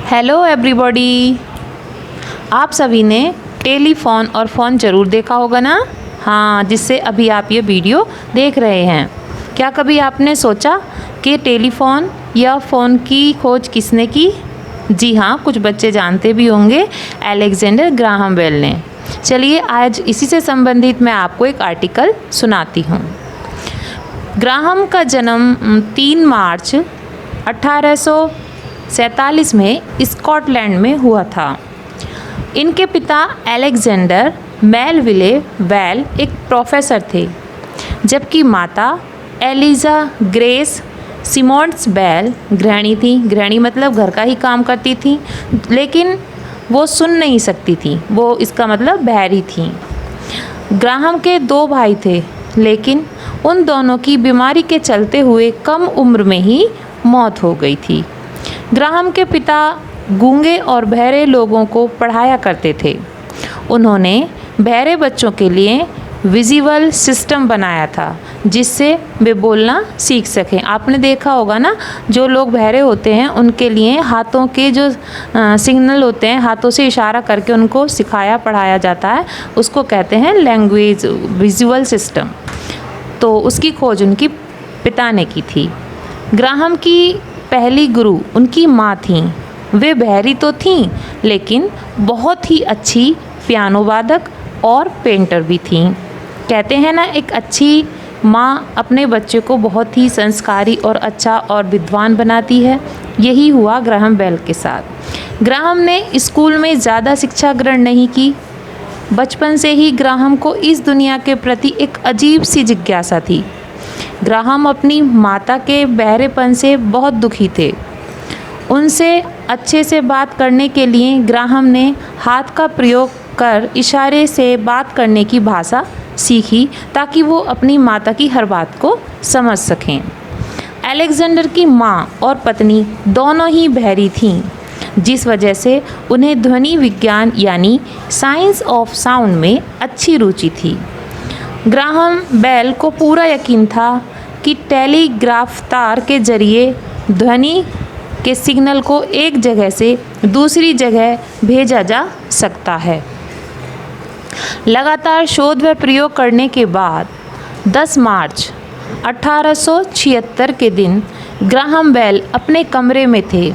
Hello everybody, आप सभी ने टेलीफोन और फ़ोन ज़रूर देखा होगा ना। हाँ, जिससे अभी आप ये वीडियो देख रहे हैं। क्या कभी आपने सोचा कि टेलीफोन या फ़ोन की खोज किसने की? जी हाँ, कुछ बच्चे जानते भी होंगे, अलेक्जेंडर ग्राहम बेल ने। चलिए आज इसी से संबंधित मैं आपको एक आर्टिकल सुनाती हूँ। ग्राहम का जन्म 3 मार्च 1847 में स्कॉटलैंड में हुआ था। इनके पिता अलेक्जेंडर मेलविले बेल एक प्रोफेसर थे, जबकि माता एलिजा ग्रेस सिमोंड्स बेल गृहिणी थी। गृहिणी मतलब घर का ही काम करती थी, लेकिन वो सुन नहीं सकती थी, वो इसका मतलब बहरी थी। ग्राहम के 2 भाई थे, लेकिन उन दोनों की बीमारी के चलते हुए कम उम्र में ही मौत हो गई थी। ग्राहम के पिता गूंगे और बहरे लोगों को पढ़ाया करते थे। उन्होंने बहरे बच्चों के लिए विजुअल सिस्टम बनाया था, जिससे वे बोलना सीख सकें। आपने देखा होगा ना, जो लोग बहरे होते हैं उनके लिए हाथों के जो सिग्नल होते हैं, हाथों से इशारा करके उनको सिखाया पढ़ाया जाता है, उसको कहते हैं लैंग्वेज विजुअल सिस्टम। तो उसकी खोज उनकी पिता ने की थी। ग्राहम की पहली गुरु उनकी माँ थीं। वे बहरी तो थीं, लेकिन बहुत ही अच्छी पियानो वादक और पेंटर भी थीं। कहते हैं ना, एक अच्छी माँ अपने बच्चे को बहुत ही संस्कारी और अच्छा और विद्वान बनाती है। यही हुआ ग्राहम बेल के साथ। ग्राहम ने स्कूल में ज़्यादा शिक्षा ग्रहण नहीं की। बचपन से ही ग्राहम को इस दुनिया के प्रति एक अजीब सी जिज्ञासा थी। ग्राहम अपनी माता के बहरेपन से बहुत दुखी थे। उनसे अच्छे से बात करने के लिए ग्राहम ने हाथ का प्रयोग कर इशारे से बात करने की भाषा सीखी, ताकि वो अपनी माता की हर बात को समझ सकें। अलेक्जेंडर की माँ और पत्नी दोनों ही बहरी थीं, जिस वजह से उन्हें ध्वनि विज्ञान यानी साइंस ऑफ साउंड में अच्छी रुचि थी। ग्राहम बेल को पूरा यकीन था कि टेलीग्राफ तार के जरिए ध्वनि के सिग्नल को एक जगह से दूसरी जगह भेजा जा सकता है। लगातार शोध व प्रयोग करने के बाद 10 मार्च 1876 के दिन ग्राहम बेल अपने कमरे में थे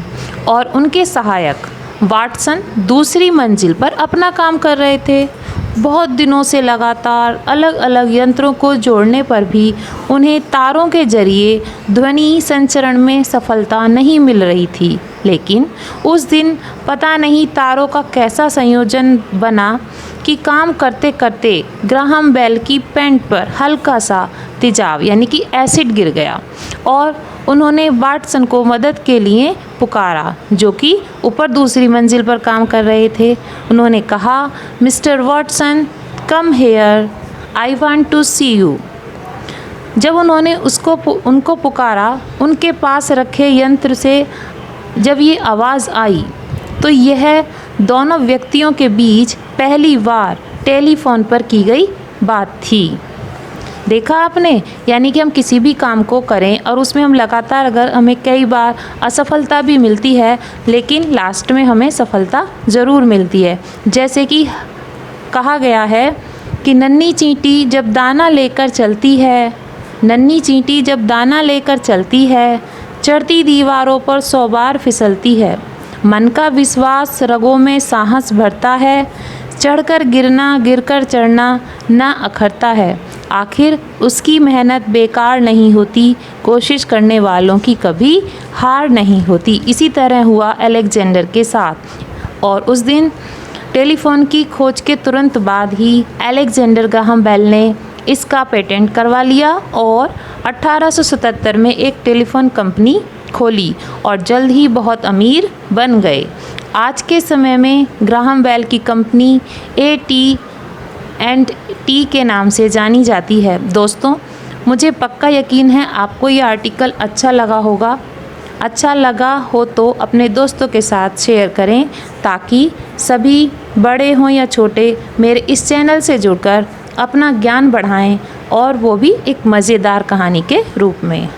और उनके सहायक वाटसन दूसरी मंजिल पर अपना काम कर रहे थे। बहुत दिनों से लगातार अलग अलग यंत्रों को जोड़ने पर भी उन्हें तारों के जरिए ध्वनि संचरण में सफलता नहीं मिल रही थी। लेकिन उस दिन पता नहीं तारों का कैसा संयोजन बना कि काम करते करते ग्राहम बेल की पेंट पर हल्का सा तेजाब यानी कि एसिड गिर गया और उन्होंने वाटसन को मदद के लिए पुकारा, जो कि ऊपर दूसरी मंजिल पर काम कर रहे थे। उन्होंने कहा, mister Watson, come here, I want to see you. जब उन्होंने उनको पुकारा, उनके पास रखे यंत्र से जब ये आवाज़ आई, तो यह दोनों व्यक्तियों के बीच पहली बार टेलीफोन पर की गई बात थी। देखा आपने, यानी कि हम किसी भी काम को करें और उसमें हम लगातार, अगर हमें कई बार असफलता भी मिलती है, लेकिन लास्ट में हमें सफलता ज़रूर मिलती है। जैसे कि कहा गया है कि नन्ही चींटी जब दाना लेकर चलती है, नन्ही चींटी जब दाना लेकर चलती है, चढ़ती दीवारों पर 100 बार फिसलती है। मन का विश्वास रगों में साहस भरता है, चढ़कर गिरना गिरकर चढ़ना ना अखरता है। आखिर उसकी मेहनत बेकार नहीं होती, कोशिश करने वालों की कभी हार नहीं होती। इसी तरह हुआ अलेक्जेंडर के साथ। और उस दिन टेलीफोन की खोज के तुरंत बाद ही अलेक्जेंडर ग्राहम बेल ने इसका पेटेंट करवा लिया और 1877 में एक टेलीफोन कंपनी खोली और जल्द ही बहुत अमीर बन गए। आज के समय में ग्राहम बेल की कंपनी AT&T के नाम से जानी जाती है। दोस्तों, मुझे पक्का यकीन है आपको ये आर्टिकल अच्छा लगा होगा। अच्छा लगा हो तो अपने दोस्तों के साथ शेयर करें, ताकि सभी बड़े हों या छोटे मेरे इस चैनल से जुड़कर अपना ज्ञान बढ़ाएं, और वो भी एक मज़ेदार कहानी के रूप में।